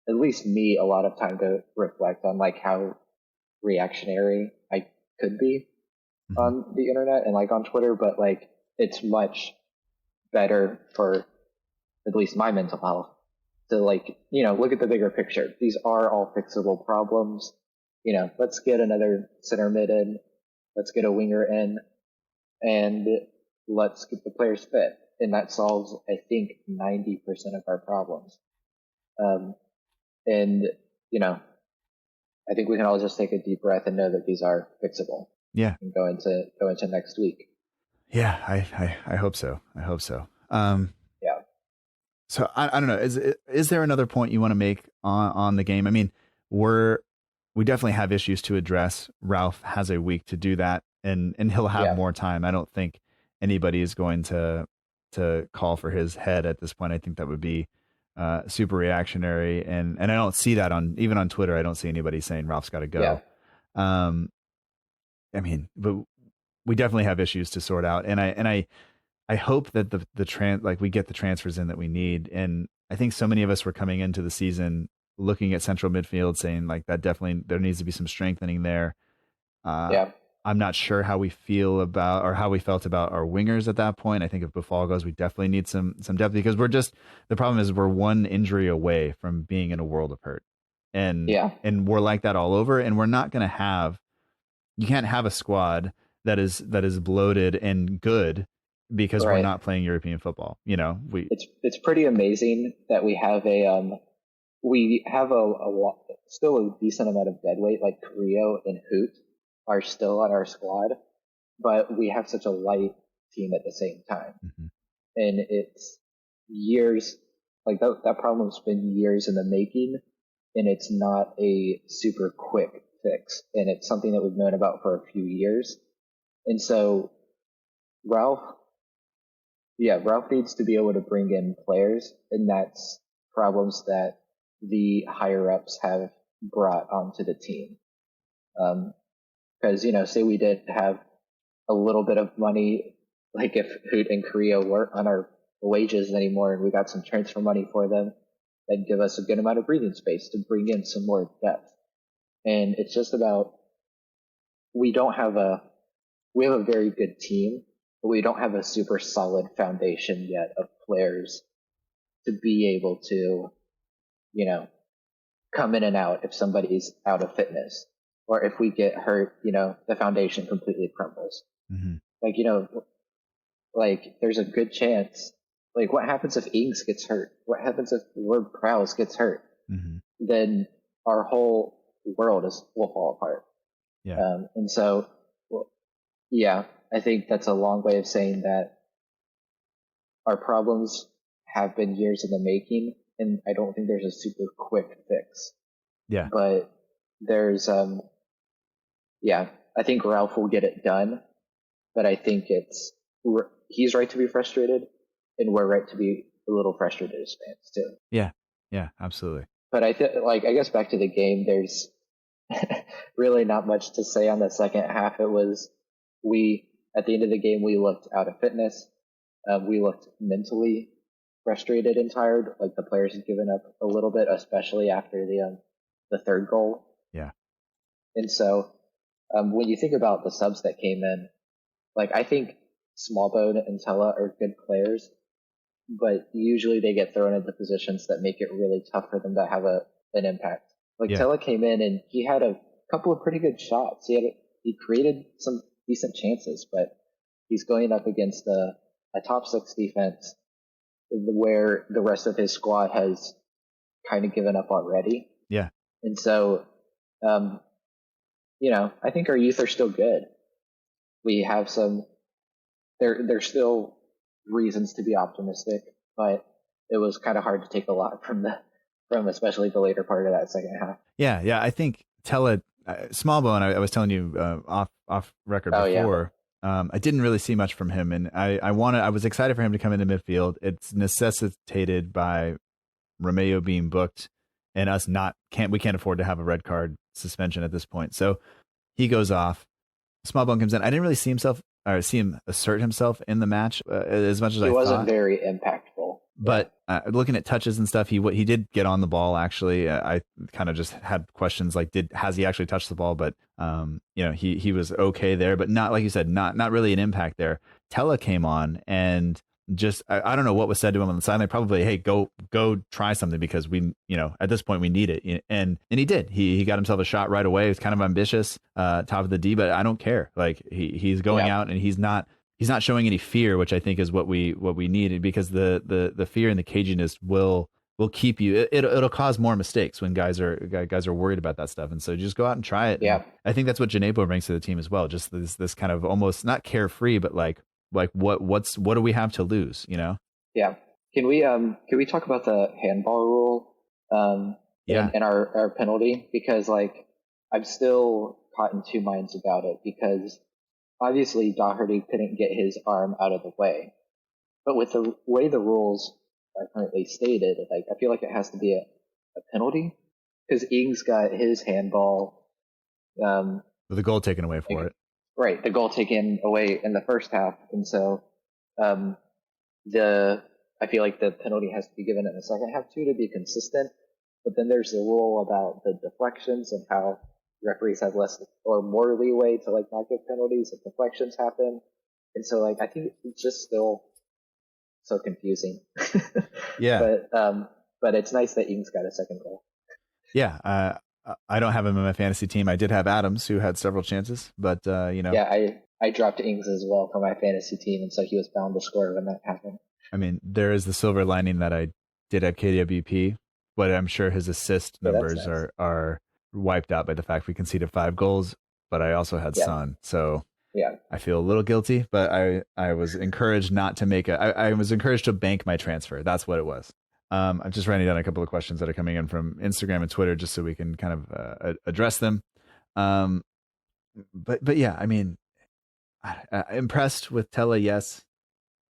at least me a lot of time to reflect on like how reactionary I could be on the internet and like on Twitter, but like it's much better for at least my mental health to like, look at the bigger picture. These are all fixable problems. Let's get another center mid in, let's get a winger in, and let's get the players fit. And that solves, I think, 90% of our problems. And I think we can all just take a deep breath and know that these are fixable. Yeah. And go into next week. Yeah, I hope so. I hope so. Yeah. So I don't know. Is there another point you want to make on the game? I mean, we definitely have issues to address. Ralph has a week to do that, and he'll have more time. I don't think anybody is going to call for his head at this point. I think that would be super reactionary, and I don't see that even on Twitter. I don't see anybody saying Ralph's got to go. Yeah. I mean, but we definitely have issues to sort out, and I hope that we get the transfers in that we need. And I think so many of us were coming into the season looking at central midfield saying like that definitely there needs to be some strengthening there. I'm not sure how we feel about or how we felt about our wingers at that point. I think if Boufal goes, we definitely need some depth because the problem is we're one injury away from being in a world of hurt. And we're like that all over, and we're not going to you can't have a squad that is bloated and good because we're not playing European football. It's pretty amazing that we have still a decent amount of dead weight, like Carrillo and Hoot are still on our squad, but we have such a light team at the same time. Mm-hmm. And it's years, like that problem's been years in the making, and it's not a super quick fix. And it's something that we've known about for a few years. And so Ralph needs to be able to bring in players, and that's problems that the higher ups have brought onto the team. Because, say we did have a little bit of money, like if Hoot and Carrillo weren't on our wages anymore and we got some transfer money for them, that'd give us a good amount of breathing space to bring in some more depth. And it's just about, we have a very good team, but we don't have a super solid foundation yet of players to be able to, come in and out if somebody's out of fitness. Or if we get hurt, the foundation completely crumbles. Mm-hmm. Like, there's a good chance. Like, what happens if Ings gets hurt? What happens if Ward Prowse gets hurt? Mm-hmm. Then our whole world will fall apart. Yeah. And so, I think that's a long way of saying that our problems have been years in the making, and I don't think there's a super quick fix. Yeah. But there's, I think Ralph will get it done, but I think he's right to be frustrated, and we're right to be a little frustrated as fans too. Yeah, absolutely. But I guess back to the game, there's really not much to say on the second half. It was, at the end of the game, we looked out of fitness. We looked mentally frustrated and tired, like the players had given up a little bit, especially after the third goal. Yeah. And so, when you think about the subs that came in, like, I think Smallbone and Tella are good players, but usually they get thrown into positions that make it really tough for them to have an impact. Like, Tella came in and he had a couple of pretty good shots. He created some decent chances, but he's going up against a top six defense where the rest of his squad has kind of given up already. Yeah. And so, I think our youth are still good. We have there's still reasons to be optimistic, but it was kind of hard to take a lot from especially the later part of that second half. Yeah. I think Tella, Smallbone, I was telling you off record before, I didn't really see much from him, and I was excited for him to come into midfield. It's necessitated by Romeo being booked and us we can't afford to have a red card suspension at this point. So he goes off. Smallbone comes in. I didn't really see him assert himself in the match as much as I thought. He wasn't very impactful. But looking at touches and stuff, he did get on the ball. Actually, I kind of just had questions like, has he actually touched the ball? But he was okay there, but not, like you said, not really an impact there. Tella came on and just I don't know what was said to him on the sideline. Probably, hey, go try something because we at this point we need it. And he did. He got himself a shot right away. It was kind of ambitious, top of the D, but I don't care. Like he's going out and he's not showing any fear, which I think is what we needed, because the fear and the caginess will keep you. It'll cause more mistakes when guys are worried about that stuff. And so just go out and try it. Yeah. I think that's what Janepo brings to the team as well. Just this kind of almost not carefree, but like what do we have to lose? Yeah. Can we talk about the handball rule? And our penalty, because like I'm still caught in two minds about it, because obviously Doherty couldn't get his arm out of the way, but with the way the rules are currently stated, like I feel like it has to be a penalty, because Ings got his handball, with the goal taken away for it. Right, the goal taken away in the first half, and so I feel like the penalty has to be given in the second half too, to be consistent. But then there's the rule about the deflections and how referees have less or more leeway to like not give penalties if deflections happen. And so like I think it's just still so confusing. Yeah. But it's nice that Ings got a second goal. Yeah. I don't have him in my fantasy team. I did have Adams, who had several chances, but Yeah, I dropped Ings as well for my fantasy team, and so he was bound to score when that happened. I mean, there is the silver lining that I did have KDWP, but I'm sure his assist numbers are wiped out by the fact we conceded 5 goals, but I also had Son. So yeah, I feel a little guilty, but I was encouraged not to make I was encouraged to bank my transfer. That's what it was. I'm just writing down a couple of questions that are coming in from Instagram and Twitter just so we can kind of address them. But yeah, I mean, impressed with Tella, yes.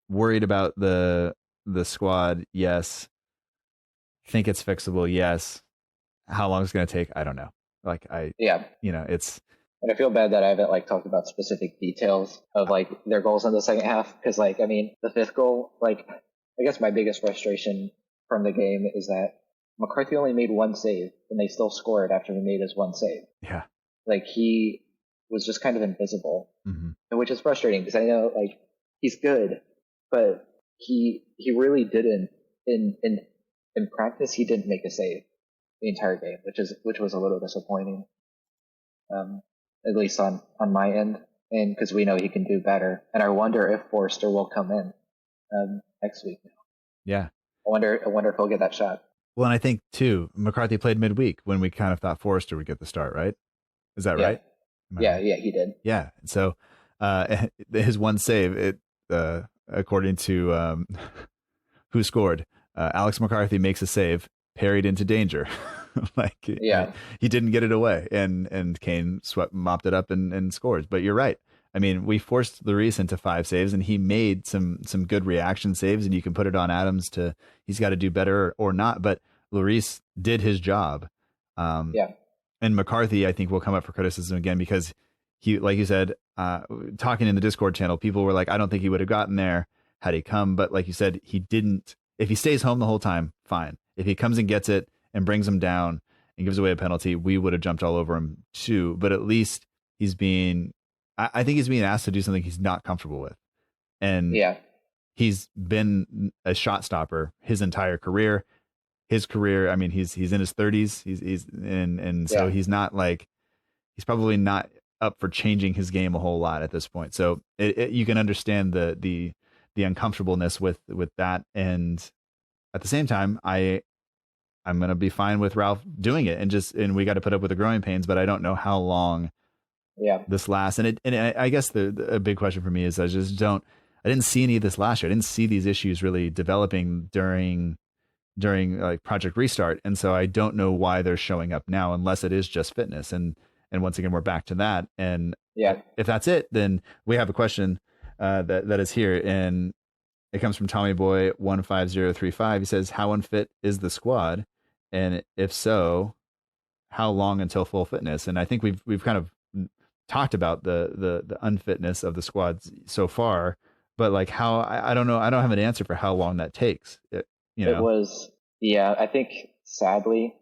Worried about the squad, yes. Think it's fixable, yes. How long it's going to take, I don't know. Like it's. And I feel bad that I haven't like talked about specific details of like their goals in the second half, because like I mean the 5th goal, like I guess my biggest frustration from the game is that McCarthy only made 1 save and they still scored after he made his 1 save. Yeah, like he was just kind of invisible, mm-hmm. and which is frustrating because I know like he's good, but he really didn't in practice. He didn't make a save the entire game, which was a little disappointing. At least on my end, and because we know he can do better. And I wonder if Forrester will come in next week now. Yeah. I wonder if he'll get that shot. Well, and I think too, McCarthy played midweek when we kind of thought Forrester would get the start, right? Is that right? Yeah, he did. Yeah. So his 1 save, according to who scored, Alex McCarthy makes a save, parried into danger. He didn't get it away, and Kane mopped it up and scores. But you're right. I mean, we forced Lloris into 5 saves, and he made some good reaction saves, and you can put it on Adams he's got to do better or not. But Lloris did his job. And McCarthy, I think, will come up for criticism again because he, like you said, talking in the Discord channel, people were like, I don't think he would have gotten there had he come. But like you said, he didn't. If he stays home the whole time, fine. If he comes and gets it and brings him down and gives away a penalty, we would have jumped all over him too. But at least I think he's being asked to do something he's not comfortable with. And he's been a shot stopper his entire career. His career, I mean, he's in his 30s. So he's not he's probably not up for changing his game a whole lot at this point. So you can understand the uncomfortableness with that. And at the same time, I'm going to be fine with Ralph doing it and we got to put up with the growing pains, but I don't know how long this lasts. And I guess a big question for me is I didn't see any of this last year. I didn't see these issues really developing during like Project Restart. And so I don't know why they're showing up now, unless it is just fitness. And once again, we're back to that. And Yeah. If that's it, then we have a question that is here, and it comes from Tommy Boy 15035. He says, "How unfit is the squad, and if so, how long until full fitness?" And I think we've kind of talked about the unfitness of the squads so far, but like how I don't know, I don't have an answer for how long that takes. It was, yeah, I think sadly,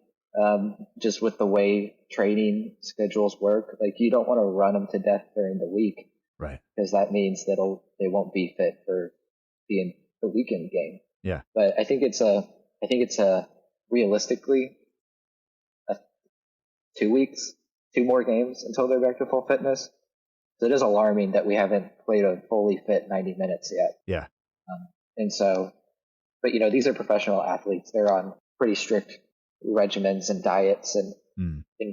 just with the way training schedules work, like you don't want to run them to death during the week, right? Because that means they won't be fit for the weekend game. Yeah. But I think it's a realistically 2 weeks, 2 more games until they're back to full fitness. So it is alarming that we haven't played a fully fit 90 minutes yet. Yeah. And so, but these are professional athletes. They're on pretty strict regimens and diets and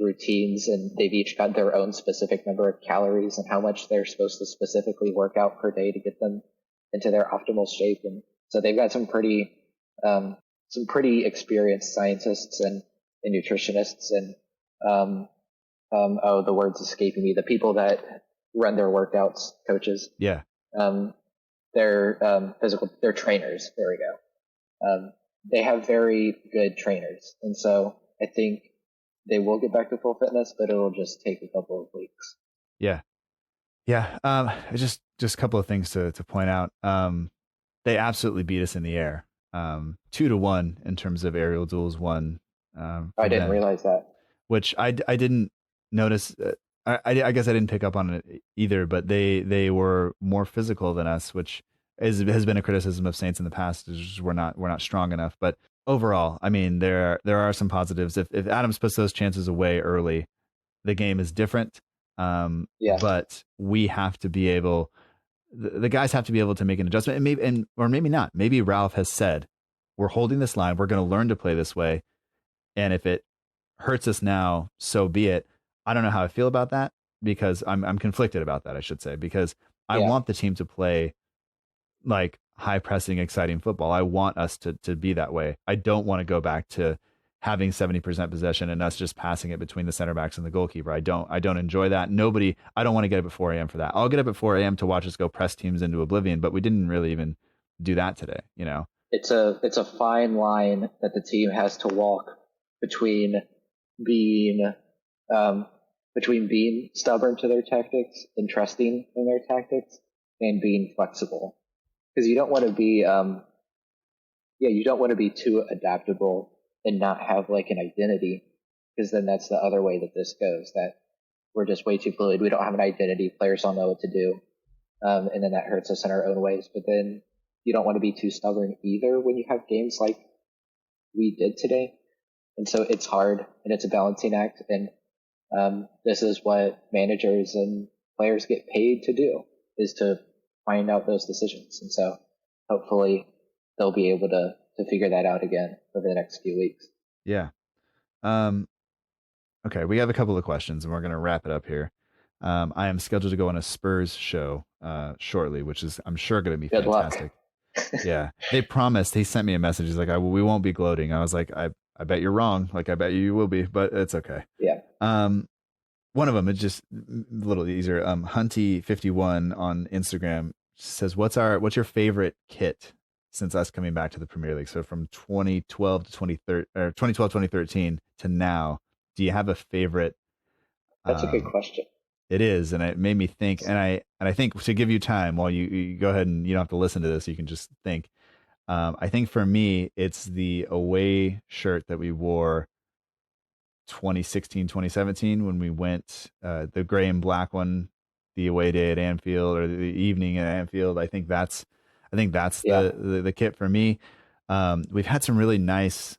routines, and they've each got their own specific number of calories and how much they're supposed to specifically work out per day to get them into their optimal shape. And so they've got some pretty experienced scientists and nutritionists and the word's escaping me. The people that run their workouts, coaches. Yeah. They're trainers. There we go. They have very good trainers. And so I think they will get back to full fitness, but it'll just take a couple of weeks. Yeah. Yeah. Just a couple of things to point out. They absolutely beat us in the air. 2-1 in terms of aerial duels won. I didn't realize that. Which I didn't notice. I guess I didn't pick up on it either, but they were more physical than us, which has been a criticism of Saints in the past. Is we're not strong enough. But overall, I mean, there are some positives. If Adams puts those chances away early, the game is different. But we have to be able. The guys have to be able to make an adjustment, and maybe not. Maybe Ralph has said, "We're holding this line. We're going to learn to play this way, and if it hurts us now, so be it." I don't know how I feel about that, because I'm conflicted about that, I should say, because I want the team to play like high pressing, exciting football. I want us to be that way. I don't want to go back to having 70% possession and us just passing it between the center backs and the goalkeeper. I don't enjoy that. I don't want to get up at 4 a.m. for that. I'll get up at 4 a.m. to watch us go press teams into oblivion, but we didn't really even do that today, It's a fine line that the team has to walk between being stubborn to their tactics and trusting in their tactics and being flexible. Because you don't want to be too adaptable and not have like an identity, because then that's the other way that this goes, that we're just way too fluid. We don't have an identity. Players don't know what to do. And then that hurts us in our own ways. But then you don't want to be too stubborn either when you have games like we did today. And so it's hard, and it's a balancing act. And this is what managers and players get paid to do, is to find out those decisions. And so hopefully they'll be able to figure that out again over the next few weeks. Yeah. Okay, we have a couple of questions, and we're going to wrap it up here. I am scheduled to go on a Spurs show shortly, which is, I'm sure, going to be Good fantastic. Yeah. They promised. He sent me a message. He's like, we won't be gloating. I was like, I bet you're wrong. Like, I bet you will be, but it's okay. Yeah. One of them is just a little easier. Hunty51 on Instagram says, what's your favorite kit since us coming back to the Premier League? So from 2012 to 2013 to now, do you have a favorite? That's a good question. It is, and it made me think. And I think, to give you time while you go ahead, and you don't have to listen to this, you can just think. I think for me, it's the away shirt that we wore 2016, 2017 when we went, the gray and black one, the away day at Anfield, or the evening at Anfield. I think that's the kit for me. We've had some really nice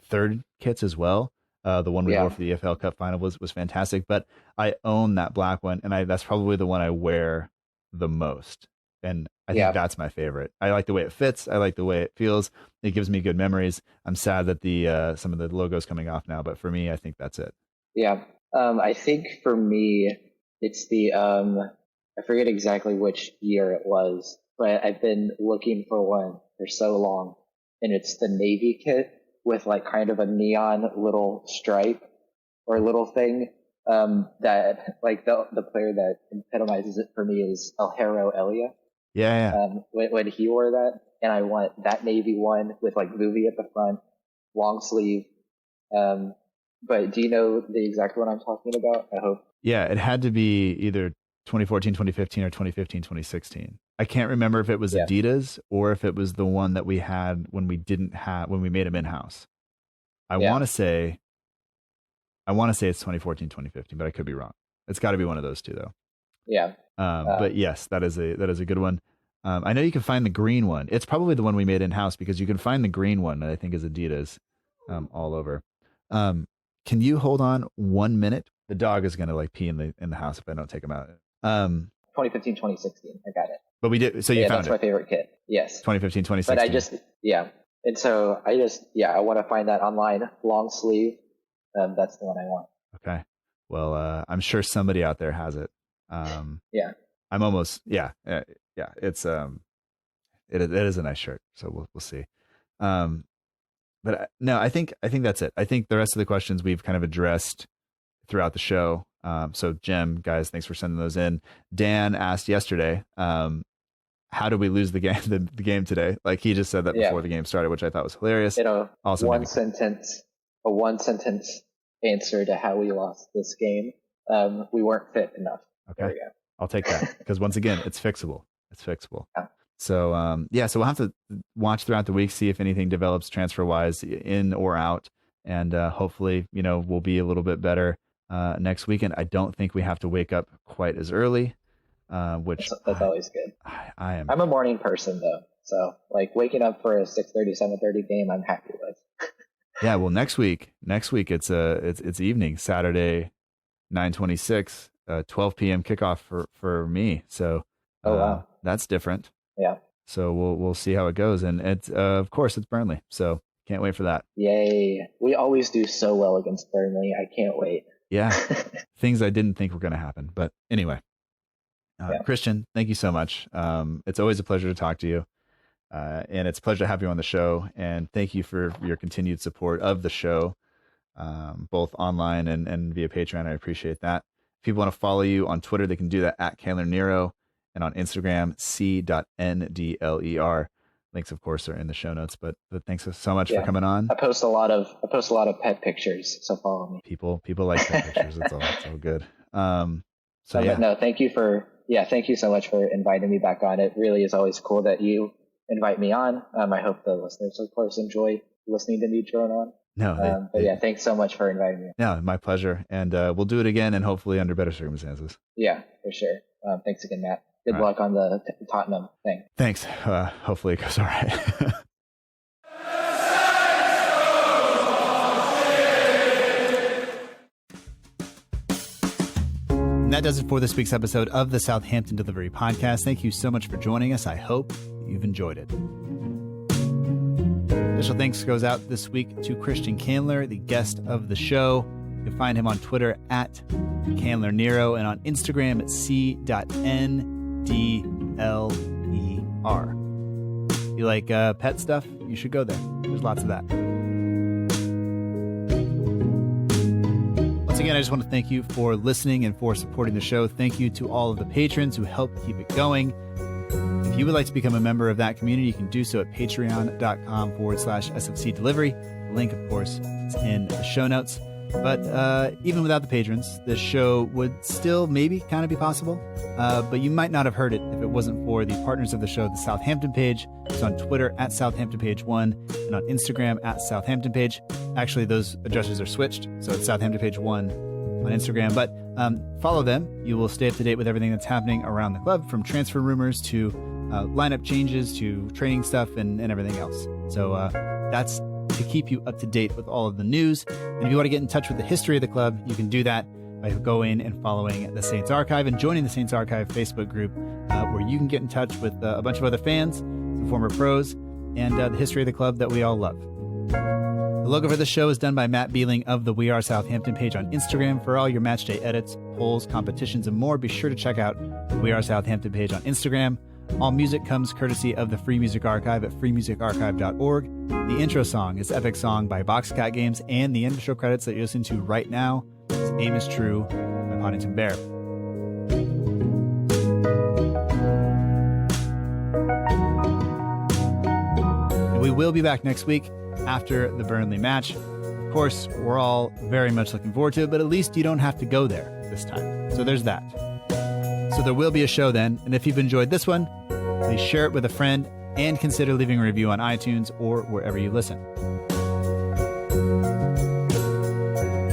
third kits as well. The one we wore for the EFL Cup final was fantastic, but I own that black one, and that's probably the one I wear the most. And I think that's my favorite. I like the way it fits. I like the way it feels. It gives me good memories. I'm sad that the some of the logo's coming off now, but for me, I think that's it. Yeah. I think for me, it's the, I forget exactly which year it was, but I've been looking for one for so long, and it's the navy kit with like kind of a neon little stripe or little thing that like the player that epitomizes it for me is El Hero Elia. Yeah. When he wore that, and I want that navy one with like movie at the front, long sleeve. But do you know the exact one I'm talking about? I hope. Yeah, it had to be either 2014, 2015, or 2015, 2016. I can't remember if it was Adidas or if it was the one that we had when we made them in-house. I want to say it's 2014, 2015, but I could be wrong. It's got to be one of those two though. Yeah. But yes, that is a good one. I know you can find the green one. It's probably the one we made in-house because you can find the green one that I think is Adidas all over. Can you hold on 1 minute? The dog is going to like pee in the house if I don't take him out. 2015, 2016. I got it. But we did. So you found that's my favorite kit. Yes. 2015, 2016. But and so I want to find that online, long sleeve. That's the one I want. Okay. Well, I'm sure somebody out there has it. Yeah. I'm almost, yeah. It's, it is a nice shirt. So we'll see. But no, I think that's it. I think the rest of the questions we've kind of addressed throughout the show. So Jem, guys, thanks for sending those in. Dan asked yesterday, how did we lose the game today? Like he just said that before the game started, which I thought was hilarious. Also, a one sentence answer to how we lost this game. We weren't fit enough. Okay. There we go. I'll take that because once again, it's fixable. Yeah. So, so we'll have to watch throughout the week, see if anything develops transfer wise in or out. And, hopefully, we'll be a little bit better, next weekend. I don't think we have to wake up quite as early, which that's always good. I'm a morning person though. So like waking up for a 6:30, 7:30 game, I'm happy with. Yeah. Well, next week it's evening, Saturday, 9:26, 12 p.m. kickoff for me. So, wow. That's different. Yeah. So we'll see how it goes. And it's, of course it's Burnley. So can't wait for that. Yay. We always do so well against Burnley. I can't wait. Yeah. Things I didn't think were going to happen, but anyway, Christian, thank you so much. It's always a pleasure to talk to you. And it's a pleasure to have you on the show, and thank you for your continued support of the show, both online and via Patreon. I appreciate that. If people want to follow you on Twitter, they can do that at Kaler Nero, and on Instagram, c.ndler. Links, of course, are in the show notes. But thanks so much for coming on. I post a lot of pet pictures, so follow me. People like pet pictures. It's all good. No, thank you so much for inviting me back on. It really is always cool that you invite me on. I hope the listeners, of course, enjoy listening to me drone on. No, thanks so much for inviting me. Yeah, my pleasure. And we'll do it again, and hopefully under better circumstances. Yeah, for sure. Thanks again, Matt. Good luck on the Tottenham thing. Thanks. Hopefully it goes all right. And that does it for this week's episode of the Southampton Delivery Podcast. Thank you so much for joining us. I hope you've enjoyed it. Special thanks goes out this week to Christian Candler, the guest of the show. You can find him on Twitter at Candler Nero and on Instagram at c.ndler. You like pet stuff? You should go there. There's lots of that. Once again, I just want to thank you for listening and for supporting the show. Thank you to all of the patrons who help keep it going. If you would like to become a member of that community, you can do so at patreon.com/SFC Delivery. The link, of course, is in the show notes. But even without the patrons, this show would still maybe kind of be possible. But you might not have heard it if it wasn't for the partners of the show, the Southampton Page. It's on Twitter at Southampton Page 1 and on Instagram at Southampton Page. Actually, those addresses are switched, so it's Southampton Page 1 on Instagram. But follow them. You will stay up to date with everything that's happening around the club, from transfer rumors to lineup changes to training stuff and everything else. So that's to keep you up to date with all of the news. And if you want to get in touch with the history of the club, you can do that by going and following the Saints Archive and joining the Saints Archive Facebook group, where you can get in touch with a bunch of other fans, some former pros, and the history of the club that we all love. The logo for the show is done by Matt Beeling of the We Are Southampton page on Instagram. For all your matchday edits, polls, competitions, and more, be sure to check out the We Are Southampton page on Instagram. All music comes courtesy of the Free Music Archive at freemusicarchive.org. The intro song is Epic Song by Boxcat Games, and the intro credits that you listen to right now is Aim is True by Poddington Bear. And we will be back next week after the Burnley match. Of course, we're all very much looking forward to it, but at least you don't have to go there this time. So there's that. So there will be a show then, and if you've enjoyed this one, please share it with a friend and consider leaving a review on iTunes or wherever you listen.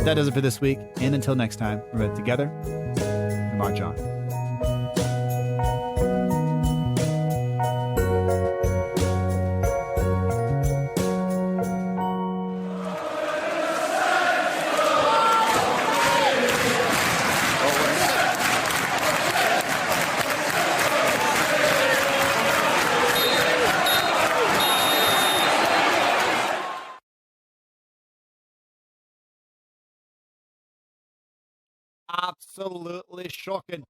That does it for this week, and until next time, remember together, march on. Absolutely shocking.